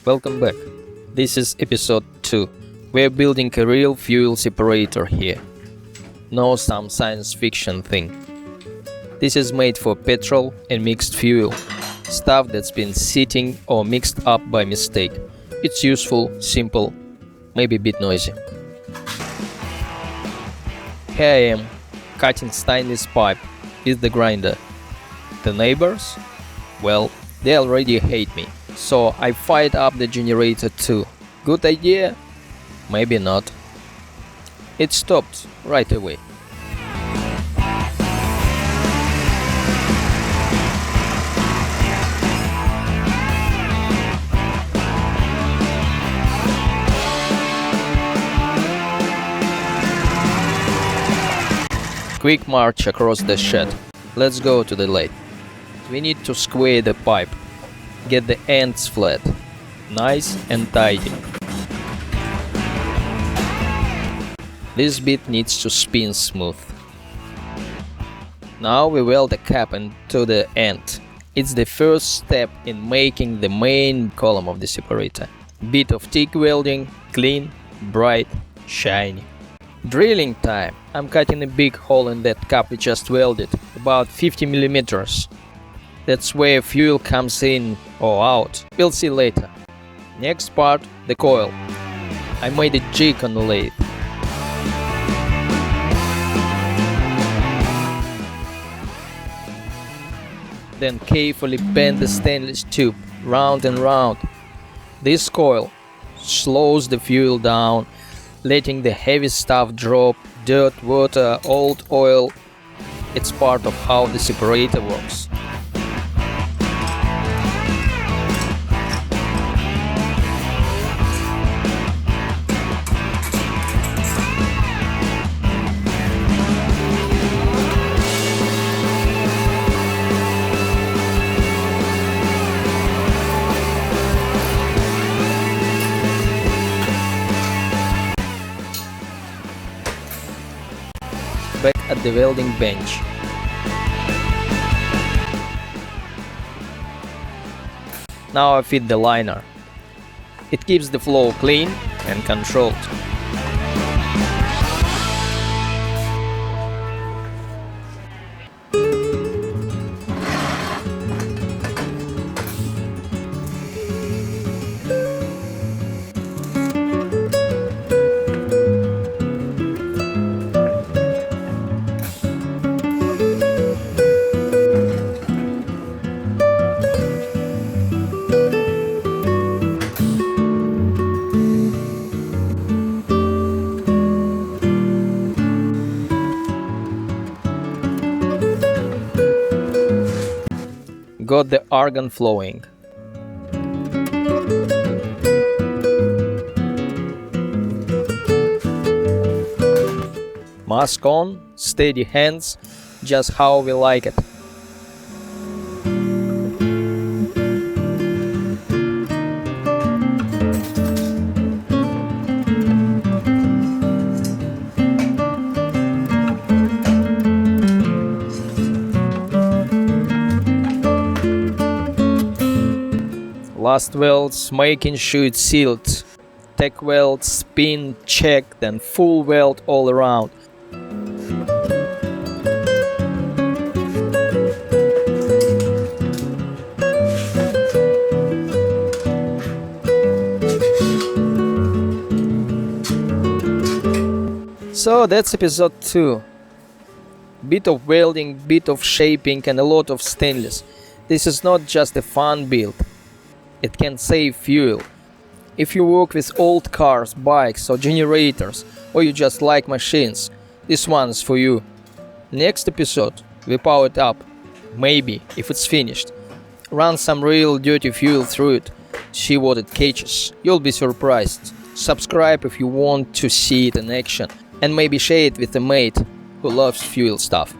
Welcome back. This is episode 2. We're building a real fuel separator here. No some science fiction thing. This is made for petrol and mixed fuel. Stuff that's been sitting or mixed up by mistake. It's useful, simple, maybe a bit noisy. Here I am, cutting stainless pipe with the grinder. The neighbors? Well, they already hate me, so I fired up the generator too. Good idea? Maybe not. It stopped right away. Quick march across the shed. Let's go to the lathe. We need to square the pipe. Get the ends flat. Nice and tidy. This bit needs to spin smooth. Now we weld the cap into the end. It's the first step in making the main column of the separator. Bit of TIG welding, clean, bright, shiny. Drilling time. I'm cutting a big hole in that cap we just welded, about 50 millimeters. That's where fuel comes in or out. We'll see later. Next part, the coil. I made a jig on the lathe. Then carefully bend the stainless tube round and round. This coil slows the fuel down, letting the heavy stuff drop, dirt, water, old oil. It's part of how the separator works. Back at the welding bench. Now I fit the liner. It keeps the flow clean and controlled. Got the argon flowing. Mask on, steady hands, just how we like it. Last welds, making sure it's sealed. Tack weld, spin, check, then full weld all around. So that's episode 2. Bit of welding, bit of shaping and a lot of stainless. This is not just a fun build. It can save fuel. If you work with old cars, bikes or generators, or you just like machines, this one's for you. Next episode, we power it up. Maybe, if it's finished. Run some real dirty fuel through it. See what it catches. You'll be surprised. Subscribe if you want to see it in action. And maybe share it with a mate who loves fuel stuff.